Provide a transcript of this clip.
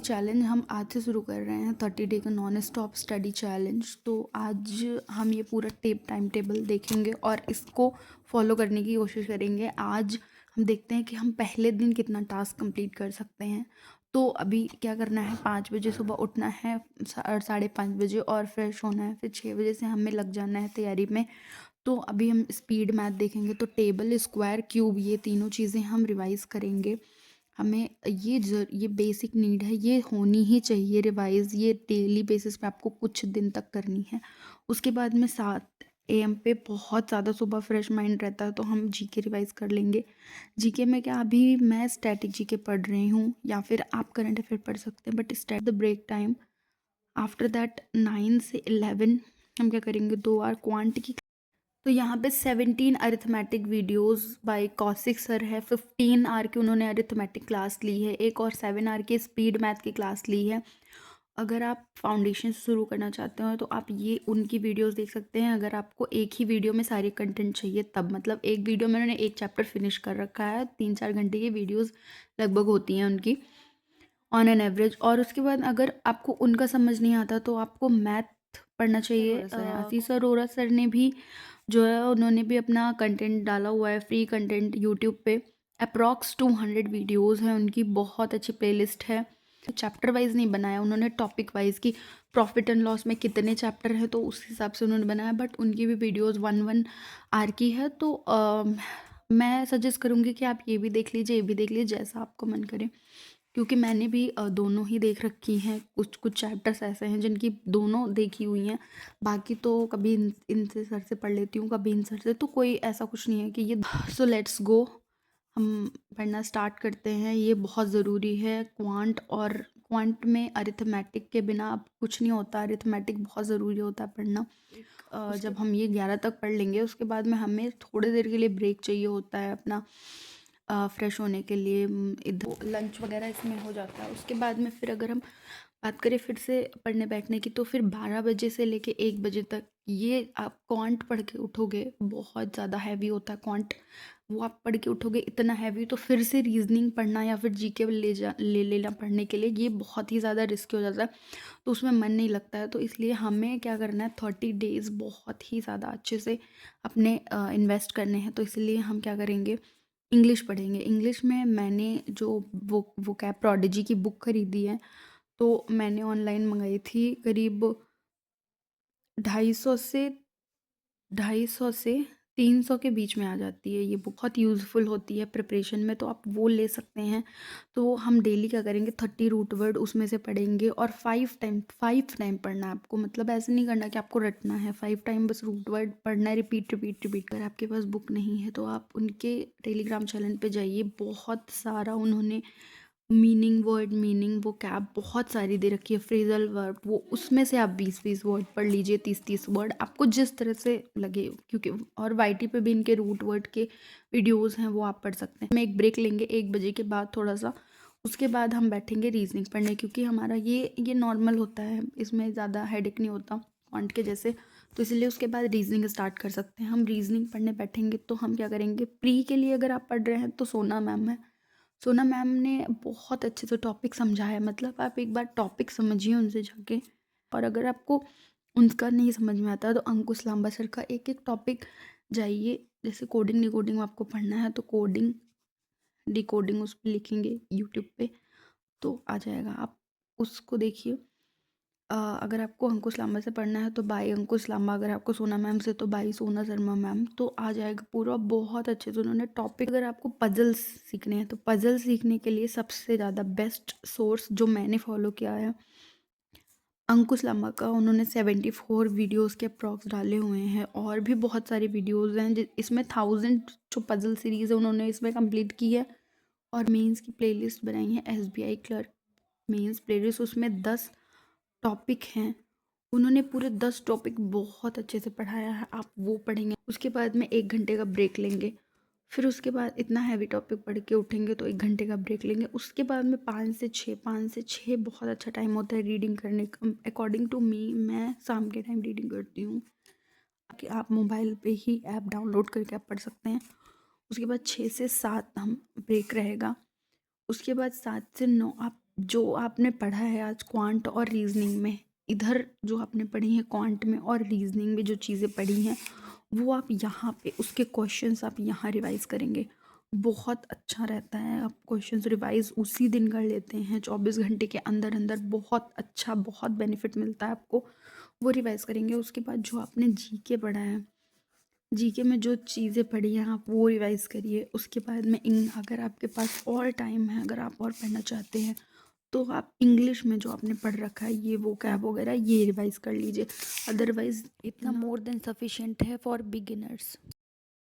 Challenge हम आज से शुरू कर रहे हैं, 30 डे का नॉन स्टॉप स्टडी चैलेंज। तो आज हम ये पूरा टाइम टेबल देखेंगे और इसको फॉलो करने की कोशिश करेंगे। आज हम देखते हैं कि हम पहले दिन कितना टास्क कंप्लीट कर सकते हैं। तो अभी क्या करना है, 5 बजे सुबह उठना है, 5:30 बजे और फ्रेश होना है, फिर 6 बजे से हमें लग जाना है तैयारी में। तो अभी हम स्पीड मैथ देखेंगे, तो टेबल, स्क्वायर, क्यूब, ये तीनों चीज़ें हम रिवाइज़ करेंगे। हमें ये बेसिक नीड है, ये होनी ही चाहिए रिवाइज़, ये डेली बेसिस पे आपको कुछ दिन तक करनी है। उसके बाद में 7 AM पे बहुत ज़्यादा सुबह फ्रेश माइंड रहता है, तो हम जीके रिवाइज़ कर लेंगे। जीके में क्या, अभी मैं स्टैटिक जीके पढ़ रही हूँ या फिर आप करंट अफेयर पढ़ सकते हैं, but start the break time. After that 9 से 11 हम क्या करेंगे, 2 आवर क्वांट की। तो यहाँ पे 17 arithmetic videos bye Kaushik sir है, 15 आवर की उन्होंने अरिथमेटिक क्लास ली है, एक और 7 आवर की स्पीड मैथ की क्लास ली है। अगर आप फाउंडेशन शुरू करना चाहते हो तो आप ये उनकी वीडियोस देख सकते हैं। अगर आपको एक ही वीडियो में सारे कंटेंट चाहिए तब, मतलब एक वीडियो में उन्होंने एक चैप्टर फिनिश कर रखा है, 3-4 घंटे की वीडियोस लगभग होती हैं उनकी ऑन एन एवरेज। और उसके बाद अगर आपको उनका समझ नहीं आता तो आपको मैथ पढ़ना चाहिए। आशीष अरोरा सर ने भी जो है, उन्होंने भी अपना कंटेंट डाला हुआ है, फ्री कंटेंट यूट्यूब पे। अप्रॉक्स 200 वीडियोस हैं उनकी, बहुत अच्छी प्लेलिस्ट है। चैप्टर वाइज नहीं बनाया उन्होंने, टॉपिक वाइज की प्रॉफिट एंड लॉस में कितने चैप्टर हैं तो उस हिसाब से उन्होंने बनाया। बट उनकी भी वीडियोस 1-1 आर की है। तो मैं सजेस्ट करूँगी कि आप ये भी देख लीजिए, ये भी देख लीजिए, जैसा आपको मन करे। क्योंकि मैंने भी दोनों ही देख रखी हैं। कुछ कुछ चैप्टर्स ऐसे हैं जिनकी दोनों देखी हुई हैं, बाकी तो कभी इनसे सर से पढ़ लेती हूँ, कभी इन सर से। तो कोई ऐसा कुछ नहीं है कि ये सो लेट्स गो, हम पढ़ना स्टार्ट करते हैं। ये बहुत ज़रूरी है। क्वांट में अरिथमेटिक के बिना अब कुछ नहीं होता। अरिथमेटिक बहुत ज़रूरी होता है पढ़ना। जब हम ये 11 तक पढ़ लेंगे उसके बाद में हमें थोड़ी देर के लिए ब्रेक चाहिए होता है अपना फ्रेश होने के लिए। इधर लंच वगैरह इसमें हो जाता है। उसके बाद में फिर अगर हम बात करें फिर से पढ़ने बैठने की, तो फिर 12 बजे से लेके 1 बजे तक ये आप क्वांट पढ़ के उठोगे, बहुत ज़्यादा हैवी होता है क्वांट। वो आप पढ़ के उठोगे इतना हैवी, तो फिर से रीजनिंग पढ़ना या फिर जीके ले लेना पढ़ने के लिए, ये बहुत ही ज़्यादा रिस्की हो जाता है, तो उसमें मन नहीं लगता है। तो इसलिए हमें क्या करना है, 30 डेज़ बहुत ही ज़्यादा अच्छे से अपने इन्वेस्ट करने हैं। तो इसलिए हम क्या करेंगे, इंग्लिश पढ़ेंगे। इंग्लिश में मैंने जो वो कैब प्रोडिजी की बुक खरीदी है, तो मैंने ऑनलाइन मंगाई थी। करीब 250 से 300 के बीच में आ जाती है। ये बहुत यूज़फुल होती है प्रिपरेशन में, तो आप वो ले सकते हैं। तो हम डेली क्या करेंगे, 30 रूट वर्ड उसमें से पढ़ेंगे और 5 टाइम पढ़ना है आपको। मतलब ऐसे नहीं करना कि आपको रटना है, 5 टाइम बस रूट वर्ड पढ़ना है, रिपीट रिपीट रिपीट। अगर आपके पास बुक नहीं है तो आप उनके टेलीग्राम चैनल पे जाइए, बहुत सारा उन्होंने मीनिंग वो कैब बहुत सारी दे रखी है, फ्रेजल वर्ब, वो उसमें से आप 20-20 वर्ड पढ़ लीजिए, 30-30 वर्ड, आपको जिस तरह से लगे। क्योंकि और वाईटी पे भी इनके रूट वर्ड के वीडियोस हैं, वो आप पढ़ सकते हैं। हम एक ब्रेक लेंगे 1 बजे के बाद थोड़ा सा, उसके बाद हम बैठेंगे रीजनिंग पढ़ने, क्योंकि हमारा ये नॉर्मल होता है, इसमें ज़्यादा हेडेक नहीं होता क्वांट के जैसे। तो इसलिए उसके बाद रीजनिंग स्टार्ट कर सकते हैं। हम रीजनिंग पढ़ने बैठेंगे तो हम क्या करेंगे, प्री के लिए अगर आप पढ़ रहे हैं तो सोना मैम है। सोना मैम ने बहुत अच्छे से टॉपिक समझाया है, मतलब आप एक बार टॉपिक समझिए उनसे जाके। और अगर आपको उनका नहीं समझ में आता तो अंकुश लांबा सर का एक एक टॉपिक जाइए। जैसे कोडिंग डिकोडिंग आपको पढ़ना है तो कोडिंग डिकोडिंग उस पर लिखेंगे यूट्यूब पे तो आ जाएगा, आप उसको देखिए। अगर आपको अंकुश लांबा से पढ़ना है तो बाय अंकुश लांबा, अगर आपको सोना मैम से तो बाय सोना शर्मा मैम, तो आ जाएगा पूरा बहुत अच्छे से उन्होंने टॉपिक। अगर आपको पजल्स सीखने हैं तो पजल सीखने के लिए सबसे ज़्यादा बेस्ट सोर्स जो मैंने फॉलो किया है, अंकुश लांबा का। उन्होंने 74 वीडियोस के अप्रॉक्स डाले हुए हैं, और भी बहुत सारी वीडियोस हैं इसमें 1000 जो पजल सीरीज़ है उन्होंने इसमें कंप्लीट की है। और मेंस की प्लेलिस्ट बनाई है, SBI क्लर्क मेंस प्लेलिस्ट, उसमें 10 टॉपिक हैं। उन्होंने पूरे 10 टॉपिक बहुत अच्छे से पढ़ाया है, आप वो पढ़ेंगे। उसके बाद में 1 घंटे का ब्रेक लेंगे, फिर उसके बाद इतना हैवी टॉपिक पढ़ के उठेंगे तो 1 घंटे का ब्रेक लेंगे। उसके बाद में 5 से 6 बहुत अच्छा टाइम होता है रीडिंग करने का। अकॉर्डिंग टू मी, मैं शाम के टाइम रीडिंग करती हूँ, कि आप मोबाइल पे ही ऐप डाउनलोड करके आप पढ़ सकते हैं। उसके बाद 6 से 7 हम ब्रेक रहेगा। उसके बाद 7 से 9 आप जो आपने पढ़ा है आज क्वांट और रीजनिंग में, इधर जो आपने पढ़ी है क्वांट में और रीजनिंग में जो चीज़ें पढ़ी हैं वो आप यहाँ पे उसके क्वेश्चंस आप यहाँ रिवाइज करेंगे, बहुत अच्छा रहता है। आप क्वेश्चंस रिवाइज उसी दिन कर लेते हैं 24 घंटे के अंदर अंदर, बहुत अच्छा, बहुत बेनिफिट मिलता है आपको। वो रिवाइज करेंगे। उसके बाद जो आपने जीके पढ़ा है, जीके में जो चीज़ें पढ़ी हैं आप वो रिवाइज करिए। उसके बाद में अगर आपके पास और टाइम है, अगर आप और पढ़ना चाहते हैं तो आप इंग्लिश में जो आपने पढ़ रखा है ये वो कैब वगैरह ये रिवाइज कर लीजिए। अदरवाइज इतना मोर देन सफिशिएंट है फॉर बिगिनर्स।